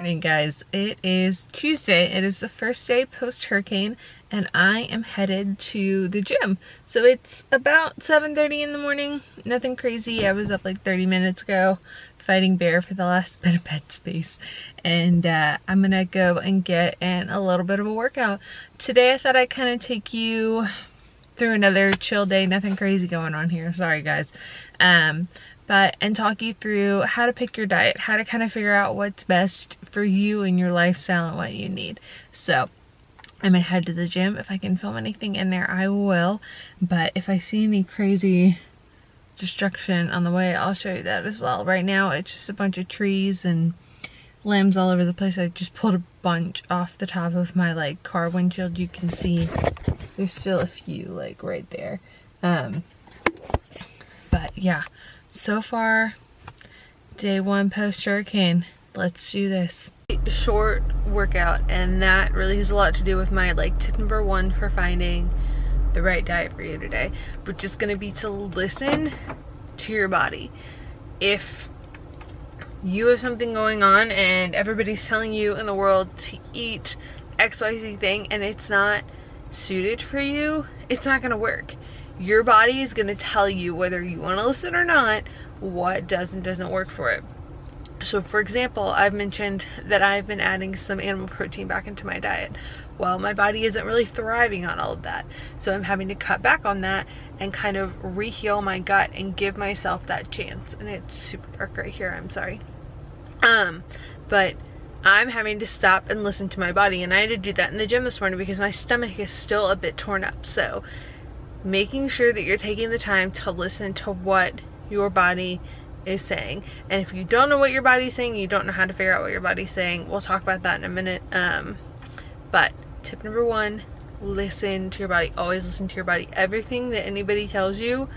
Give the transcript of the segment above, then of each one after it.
Morning, guys. It is Tuesday. It is the first day post hurricane and I am headed to the gym. So it's about 7:30 in the morning. Nothing crazy. I was up like 30 minutes ago fighting bear for the last bit of bed space, and I'm gonna go and get in a little bit of a workout. Today I thought I'd kind of take you through another chill day. Nothing crazy going on here. Sorry, guys. And talk you through how to pick your diet, how to kind of figure out what's best for you and your lifestyle and what you need. So I'm gonna head to the gym. If I can film anything in there, I will. But if I see any crazy destruction on the way, I'll show you that as well. Right now, it's just a bunch of trees and limbs all over the place. I just pulled a bunch off the top of my car windshield. You can see there's still a few right there. But yeah. So far, day one post hurricane. Let's do this. Short workout, and that really has a lot to do with my tip number one for finding the right diet for you today, which is going to be to listen to your body. If you have something going on and everybody's telling you in the world to eat XYZ thing and it's not suited for you, it's not going to work. Your body is going to tell you, whether you want to listen or not, what does and doesn't work for it. So for example, I've mentioned that I've been adding some animal protein back into my diet. Well, my body isn't really thriving on all of that. So I'm having to cut back on that and kind of re-heal my gut and give myself that chance. And it's super dark right here, I'm sorry. But I'm having to stop and listen to my body. And I had to do that in the gym this morning because my stomach is still a bit torn up. So making sure that you're taking the time to listen to what your body is saying. And if you don't know what your body's saying, you don't know how to figure out what your body's saying, we'll talk about that in a minute. But tip number one, listen to your body. Always listen to your body. Everything that anybody tells you,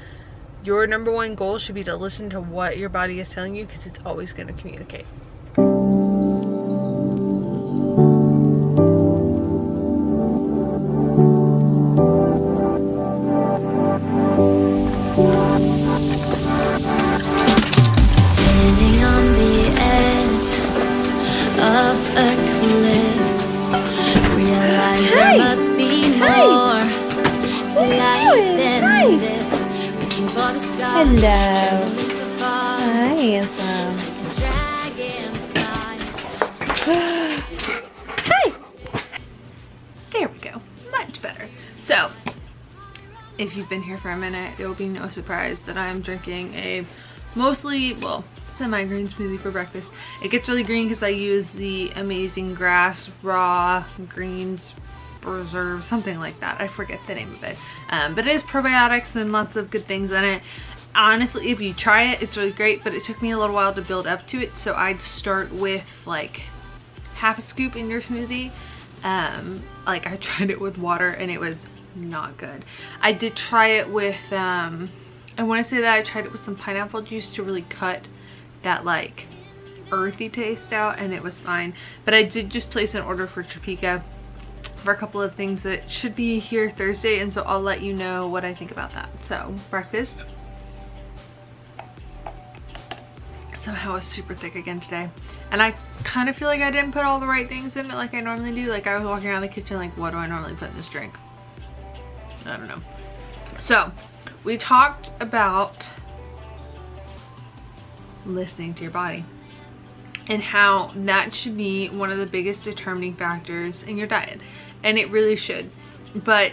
your number one goal should be to listen to what your body is telling you, because it's always going to communicate. Hello. Hi. Hey! There we go. Much better. So, if you've been here for a minute, it will be no surprise that I'm drinking a semi-green smoothie for breakfast. It gets really green because I use the Amazing Grass Raw Greens Reserve, something like that. I forget the name of it. But it has probiotics and lots of good things in it. Honestly, if you try it, it's really great, but it took me a little while to build up to it, so I'd start with half a scoop in your smoothie. I tried it with water and it was not good. I did try it with I want to say that I tried it with some pineapple juice to really cut that earthy taste out, and it was fine. But I did just place an order for Topeka for a couple of things that should be here Thursday, and so I'll let you know what I think about that. So breakfast somehow is super thick again today, and I kind of feel like I didn't put all the right things in it like I normally do. I was walking around the kitchen what do I normally put in this drink? I don't know. So we talked about listening to your body and how that should be one of the biggest determining factors in your diet, and it really should. But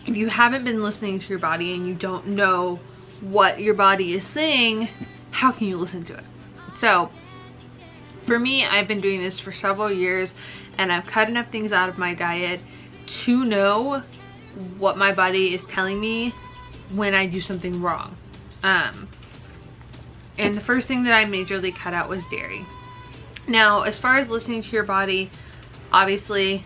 if you haven't been listening to your body and you don't know what your body is saying, how can you listen to it? So for me, I've been doing this for several years, and I've cut enough things out of my diet to know what my body is telling me when I do something wrong. And the first thing that I majorly cut out was dairy. Now, as far as listening to your body, obviously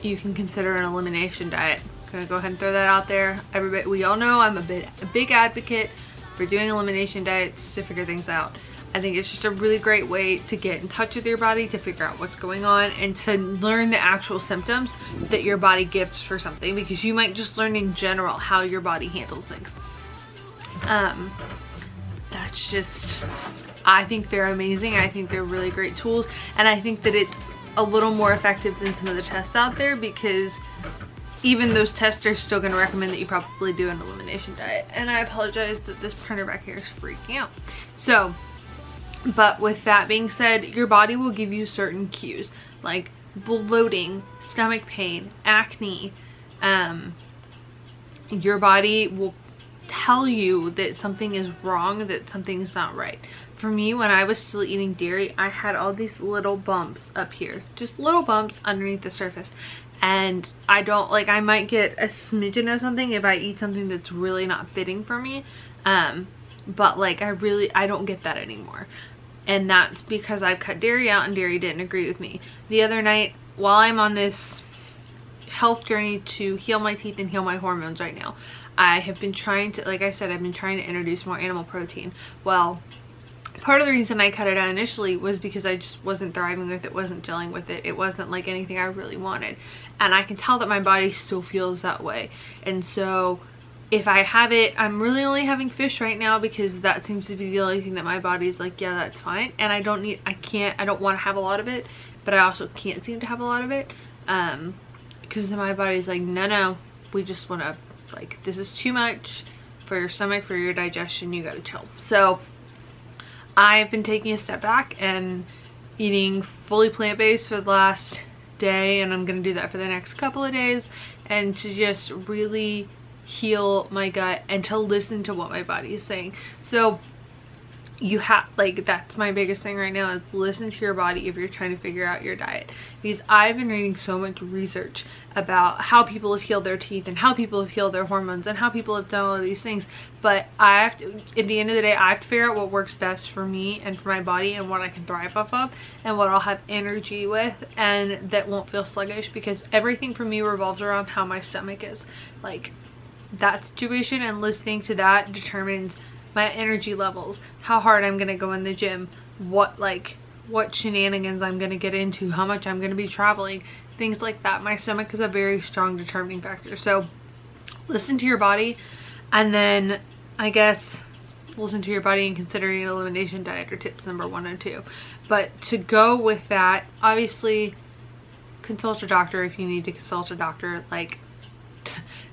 you can consider an elimination diet. I'm gonna go ahead and throw that out there. Everybody, we all know I'm a big advocate for doing elimination diets to figure things out. I think it's just a really great way to get in touch with your body, to figure out what's going on, and to learn the actual symptoms that your body gives for something, because you might just learn in general how your body handles things. That's just, I think they're amazing. I think they're really great tools, and I think that it's a little more effective than some of the tests out there, because even those tests are still going to recommend that you probably do an elimination diet. And I apologize that this printer back here is freaking out. So, but with that being said, your body will give you certain cues like bloating, stomach pain, acne. Your body will tell you that something is wrong, that something is not right. For me, when I was still eating dairy, I had all these little bumps up here, just little bumps underneath the surface. And I don't, like, I might get a smidgen of something if I eat something that's really not fitting for me. But like, I don't get that anymore. And that's because I've cut dairy out and dairy didn't agree with me. The other night, while I'm on this health journey to heal my teeth and heal my hormones right now, I have been trying to, like I said, I've been trying to introduce more animal protein. Well, part of the reason I cut it out initially was because I just wasn't thriving with it, wasn't gelling with it. It wasn't like anything I really wanted. And I can tell that my body still feels that way. And so if I have it, I'm really only having fish right now because that seems to be the only thing that my body's like, yeah, that's fine. And I don't want to have a lot of it, but I also can't seem to have a lot of it. Because my body's like, no, we just want to, like, this is too much for your stomach, for your digestion, you gotta chill. So I've been taking a step back and eating fully plant-based for the last day, and I'm gonna do that for the next couple of days, and to just really heal my gut and to listen to what my body is saying. So you have, like, that's my biggest thing right now, is listen to your body if you're trying to figure out your diet. Because I've been reading so much research about how people have healed their teeth and how people have healed their hormones and how people have done all of these things, but I have to, at the end of the day, I have to figure out what works best for me and for my body and what I can thrive off of and what I'll have energy with and that won't feel sluggish, because everything for me revolves around how my stomach is. Like, that situation, and listening to that determines my energy levels, how hard I'm gonna go in the gym, what shenanigans I'm gonna get into, how much I'm gonna be traveling, things like that. My stomach is a very strong determining factor. So listen to your body, and then I guess listen to your body and consider an elimination diet are tips number 1 and 2. But to go with that, obviously consult a doctor if you need to consult a doctor. Like,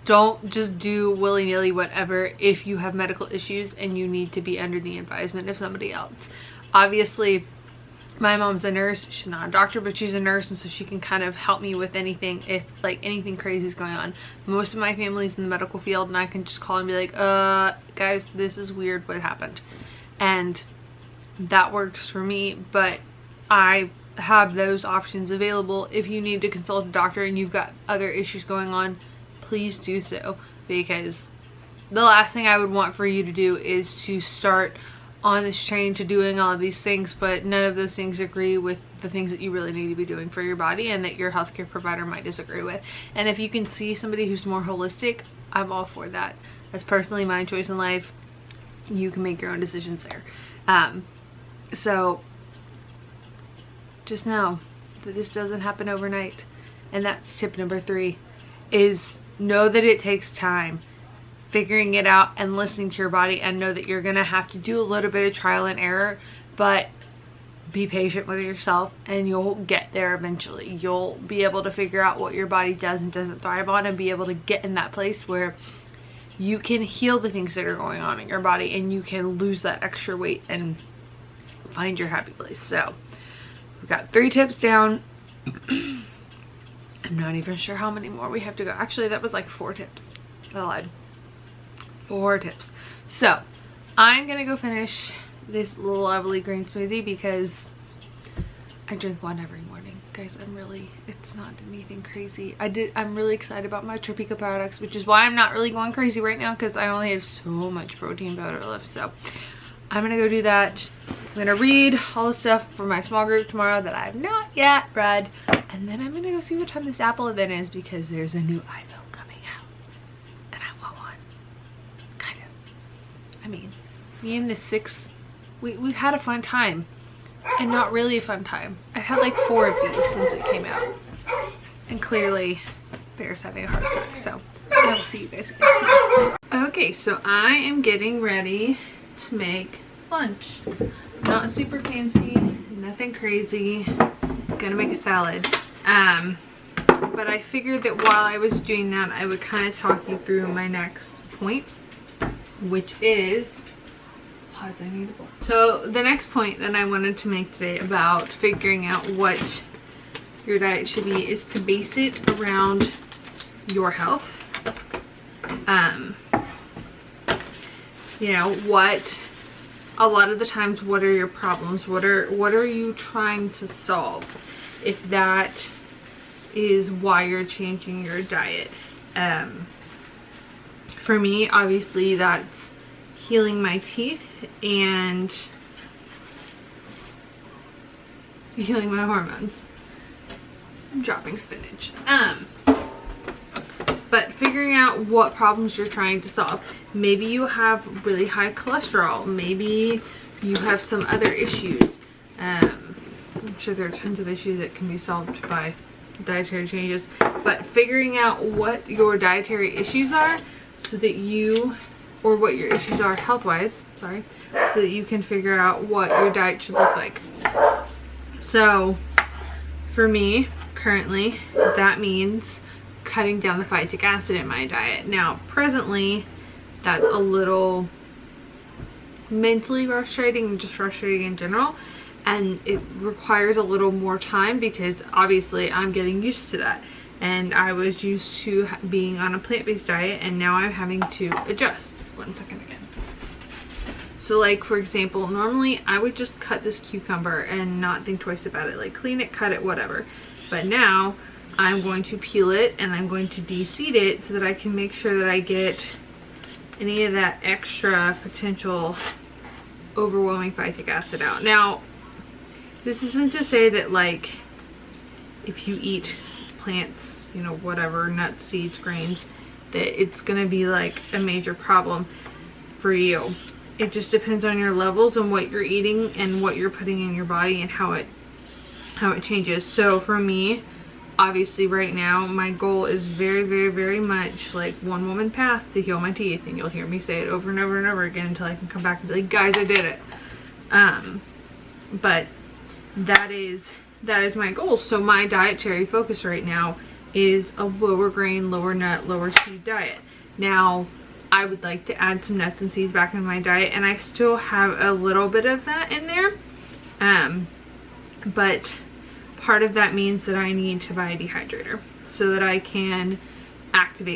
don't just do willy-nilly whatever if you have medical issues and you need to be under the advisement of somebody else. Obviously, my mom's a nurse. She's not a doctor, but she's a nurse, and so she can kind of help me with anything if, like, anything crazy is going on. Most of my family's in the medical field, and I can just call and be like, guys, this is weird, what happened? And that works for me, but I have those options available. If you need to consult a doctor and you've got other issues going on, please do so, because the last thing I would want for you to do is to start on this train to doing all of these things, but none of those things agree with the things that you really need to be doing for your body and that your healthcare provider might disagree with. And if you can see somebody who's more holistic, I'm all for that. That's personally my choice in life. You can make your own decisions there. So just know that this doesn't happen overnight. And that's tip number 3, is know that it takes time figuring it out and listening to your body, and know that you're gonna have to do a little bit of trial and error, but be patient with yourself and you'll get there eventually. You'll be able to figure out what your body does and doesn't thrive on, and be able to get in that place where you can heal the things that are going on in your body, and you can lose that extra weight and find your happy place. So we've got 3 tips down. I'm not even sure how many more we have to go. Actually, that was like 4 tips. I lied. 4 tips. So I'm gonna go finish this lovely green smoothie because I drink one every morning. Guys, it's not anything crazy. I'm really excited about my Tropica products, which is why I'm not really going crazy right now, because I only have so much protein powder left. So I'm gonna go do that. I'm gonna read all the stuff for my small group tomorrow that I have not yet read, and then I'm gonna go see what time this Apple event is, because there's a new iPhone coming out and I want one. Kind of. I mean, me and the 6, we've had a fun time, and not really a fun time. I've had like 4 of these since it came out, and clearly Bear's having a heart attack, so I will see you guys again soon. Okay, so I am getting ready to make lunch. Not super fancy, nothing crazy. Gonna make a salad. But I figured that while I was doing that, I would kind of talk you through my next point, which is, pause, I need a bowl. So the next point that I wanted to make today about figuring out what your diet should be is to base it around your health. You know, a lot of the times, what are your problems? What are you trying to solve? If that is why you're changing your diet. For me, obviously, that's healing my teeth and healing my hormones. Dropping spinach. But figuring out what problems you're trying to solve. Maybe you have really high cholesterol. Maybe you have some other issues. I'm sure there are tons of issues that can be solved by dietary changes. But figuring out what your dietary issues are so that you, or what your issues are health-wise, sorry, so that you can figure out what your diet should look like. So for me, currently, that means cutting down the phytic acid in my diet. Now, presently, that's a little mentally frustrating and just frustrating in general, and it requires a little more time because obviously I'm getting used to that, and I was used to being on a plant-based diet, and now I'm having to adjust. 1 second again. So like, for example, normally I would just cut this cucumber and not think twice about it, like clean it, cut it, whatever. But now I'm going to peel it and I'm going to de-seed it so that I can make sure that I get any of that extra potential overwhelming phytic acid out. Now, this isn't to say that, like, if you eat plants, you know, whatever, nuts, seeds, grains, that it's gonna be like a major problem for you. It just depends on your levels and what you're eating and what you're putting in your body and how it changes. So for me, obviously right now, my goal is very, very, very much like one woman path to heal my teeth, and you'll hear me say it over and over and over again until I can come back and be like, guys, I did it. But that is my goal. So my dietary focus right now is a lower grain, lower nut, lower seed diet. Now, I would like to add some nuts and seeds back in my diet, and I still have a little bit of that in there. But part of that means that I need to buy a dehydrator so that I can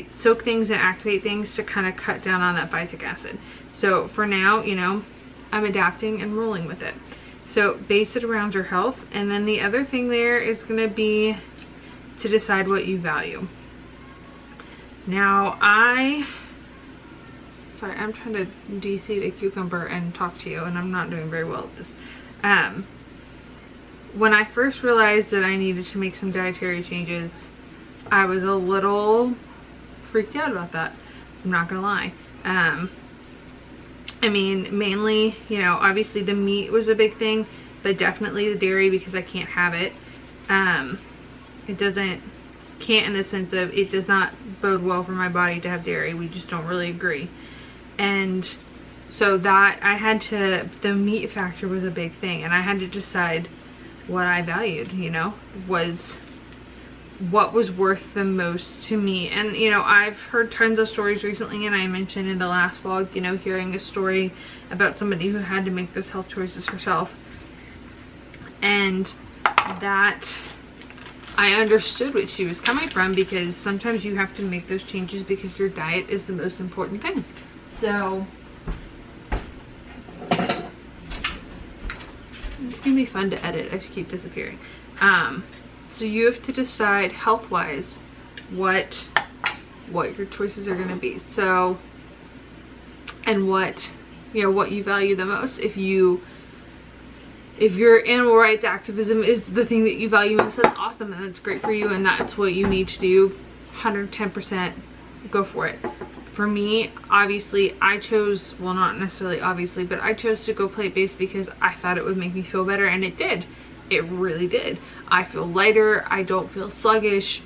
soak things and activate things to kind of cut down on that phytic acid. So for now, you know, I'm adapting and rolling with it. So base it around your health. And then the other thing there is going to be to decide what you value. Now, I'm trying to de-seed a cucumber and talk to you, and I'm not doing very well at this. When I first realized that I needed to make some dietary changes, I was a little freaked out about that. I'm not gonna lie. I mean, mainly, you know, obviously the meat was a big thing, but definitely the dairy, because I can't have it. Can't in the sense of it does not bode well for my body to have dairy. We just don't really agree. And so that the meat factor was a big thing, and I had to decide what I valued, you know, was what was worth the most to me. And, you know, I've heard tons of stories recently, and I mentioned in the last vlog, you know, hearing a story about somebody who had to make those health choices herself. And that I understood what she was coming from, because sometimes you have to make those changes because your diet is the most important thing. So this is gonna be fun to edit. I just keep disappearing. So you have to decide health-wise what your choices are gonna be. So, and what, you know, what you value the most. If your animal rights activism is the thing that you value most, that's awesome, and that's great for you, and that's what you need to do. 110%, go for it. For me, obviously, I chose, well, not necessarily obviously, but I chose to go plant-based because I thought it would make me feel better, and it did. It really did. I feel lighter. I don't feel sluggish.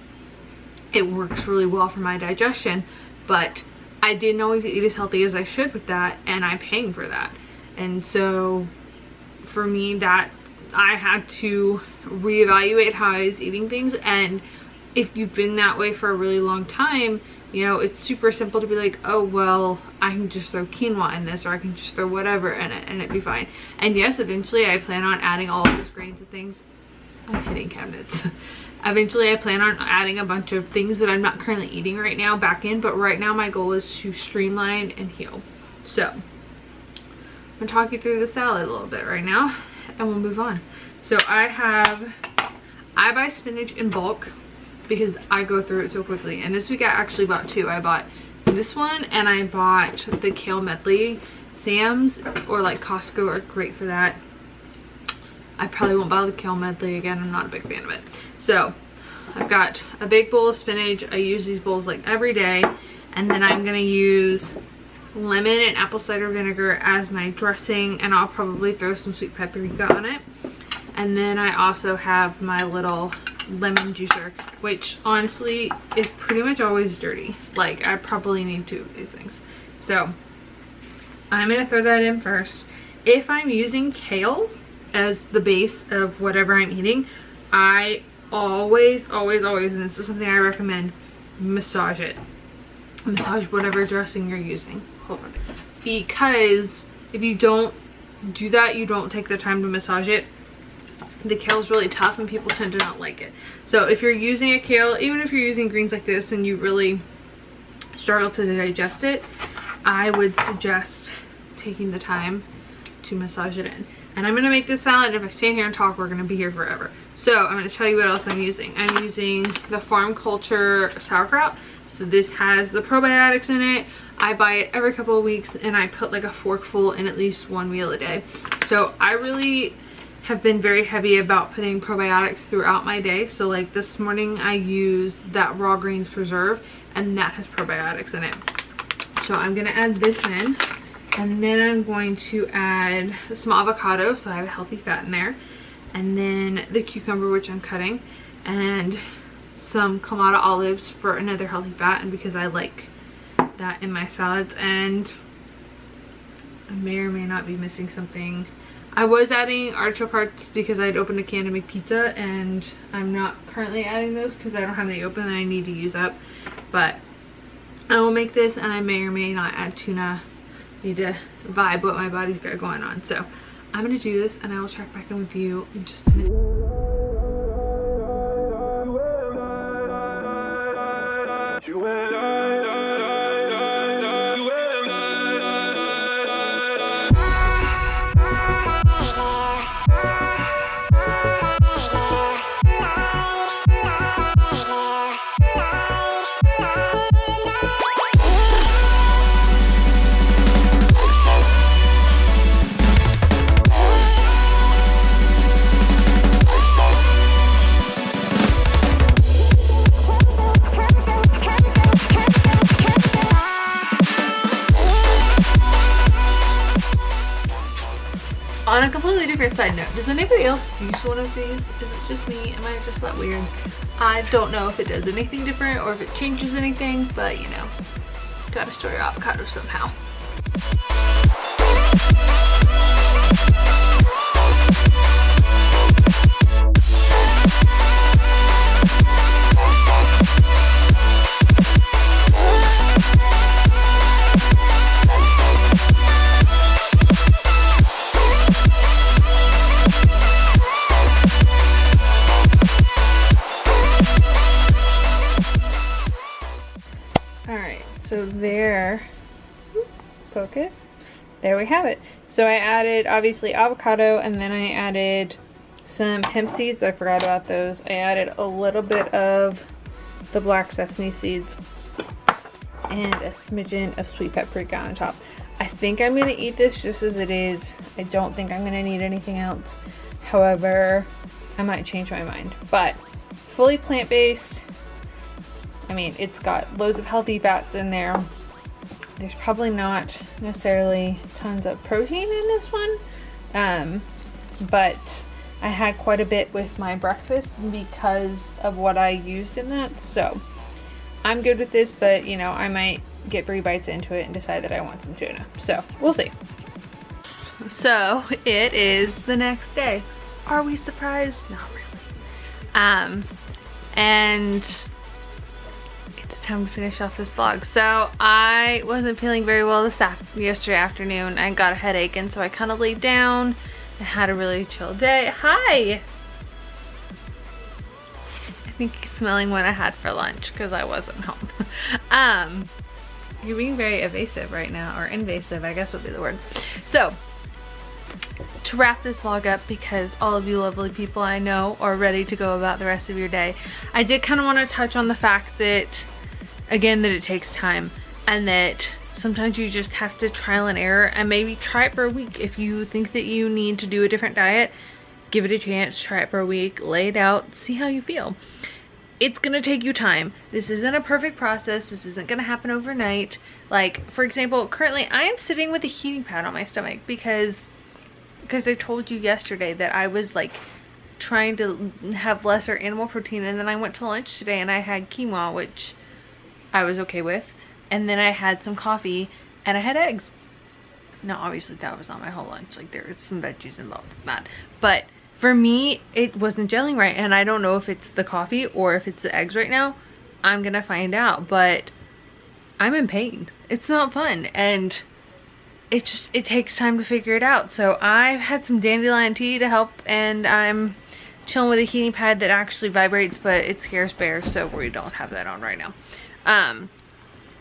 It works really well for my digestion, but I didn't always eat as healthy as I should with that, and I'm paying for that. And so for me, that I had to reevaluate how I was eating things. And if you've been that way for a really long time, you know, it's super simple to be like, oh well, I can just throw quinoa in this, or I can just throw whatever in it and it'd be fine. And yes, eventually I plan on adding all of those grains and things. I'm hitting cabinets. Eventually I plan on adding a bunch of things that I'm not currently eating right now back in, but right now my goal is to streamline and heal. So I'm gonna talk you through the salad a little bit right now and we'll move on. So I buy spinach in bulk because I go through it so quickly. And this week I actually bought two. I bought this one and I bought the kale medley. Sam's or like Costco are great for that. I probably won't buy the kale medley again. I'm not a big fan of it. So I've got a big bowl of spinach. I use these bowls like every day. And then I'm gonna use lemon and apple cider vinegar as my dressing, and I'll probably throw some sweet paprika on it. And then I also have my little lemon juicer, which honestly is pretty much always dirty. Like, I probably need two of these things. So I'm gonna throw that in first. If I'm using kale as the base of whatever I'm eating, I always, and this is something I recommend, massage it. Massage whatever dressing you're using. Hold on. Because if you don't do that, you don't take the time to massage it, the kale is really tough and people tend to not like it. So if you're using a kale, even if you're using greens like this and you really struggle to digest it, I would suggest taking the time to massage it in. And I'm gonna make this salad, and if I stand here and talk, we're gonna be here forever. So I'm gonna tell you what else I'm using. I'm using the Farm Culture sauerkraut. So this has the probiotics in it. I buy it every couple of weeks and I put like a forkful in at least one meal a day. So I really have been very heavy about putting probiotics throughout my day. So like this morning I used that raw greens preserve and that has probiotics in it. So I'm gonna add this in, and then I'm going to add some avocado, so I have a healthy fat in there, and then the cucumber, which I'm cutting, and some Kamada olives for another healthy fat, and because I like that in my salads. And I may or may not be missing something. I was adding artichoke hearts because I'd opened a can to make pizza, and I'm not currently adding those because I don't have any open that I need to use up. But I will make this, and I may or may not add tuna. Need to vibe what my body's got going on. So I'm gonna do this and I will check back in with you in just a minute. On a completely different side note, does anybody else use one of these? Is it just me? Am I just that weird? I don't know if it does anything different or if it changes anything, but you know, gotta store your avocado somehow. So there, focus, there we have it. So I added obviously avocado, and then I added some hemp seeds. I forgot about those. I added a little bit of the black sesame seeds and a smidgen of sweet paprika on top. I think I'm gonna eat this just as it is. I don't think I'm gonna need anything else. However, I might change my mind, but fully plant-based. I mean, it's got loads of healthy fats in there. There's probably not necessarily tons of protein in this one, but I had quite a bit with my breakfast because of what I used in that. So I'm good with this, but you know, I might get 3 bites into it and decide that I want some tuna. So we'll see. So it is the next day. Are we surprised? Not really. And it's time to finish off this vlog. So I wasn't feeling very well yesterday afternoon. I got a headache, and so I kind of laid down and had a really chill day. Hi! I think he's smelling what I had for lunch because I wasn't home. You're being very evasive right now, or invasive, I guess would be the word. So, to wrap this vlog up, because all of you lovely people I know are ready to go about the rest of your day, I did kind of want to touch on the fact that, again, that it takes time, and that sometimes you just have to trial and error, and maybe try it for a week. If you think that you need to do a different diet, give it a chance, try it for a week, lay it out, see how you feel. It's gonna take you time. This isn't a perfect process. This isn't gonna happen overnight. Like, for example, currently I am sitting with a heating pad on my stomach because I told you yesterday that I was like trying to have lesser animal protein, and then I went to lunch today and I had quinoa, which I was okay with, and then I had some coffee and I had eggs. Now obviously that was not my whole lunch, like there was some veggies involved in that, but for me it wasn't gelling right, and I don't know if it's the coffee or if it's the eggs right now. I'm gonna find out, but I'm in pain. It's not fun, and it takes time to figure it out. So I've had some dandelion tea to help, and I'm chilling with a heating pad that actually vibrates, but it scares bears, so we don't have that on right now.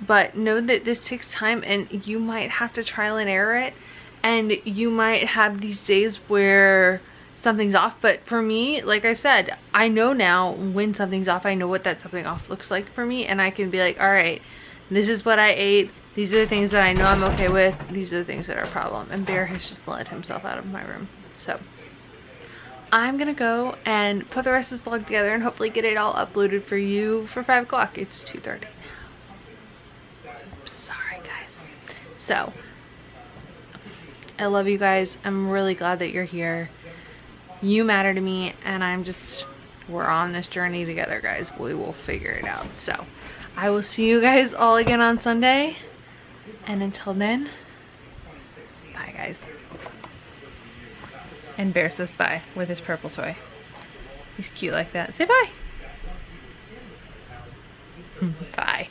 But know that this takes time, and you might have to trial and error it, and you might have these days where something's off. But for me, like I said, I know now when something's off. I know what that something off looks like for me, and I can be like, all right, this is what I ate. These are the things that I know I'm okay with. These are the things that are a problem. And Bear has just let himself out of my room. So I'm gonna go and put the rest of this vlog together and hopefully get it all uploaded for you for 5 o'clock. It's 2:30 now. Sorry guys. So I love you guys. I'm really glad that you're here. You matter to me, and we're on this journey together, guys. We will figure it out. So I will see you guys all again on Sunday. And until then, bye guys. And Bear says bye with his purple soy. He's cute like that. Say bye. Bye.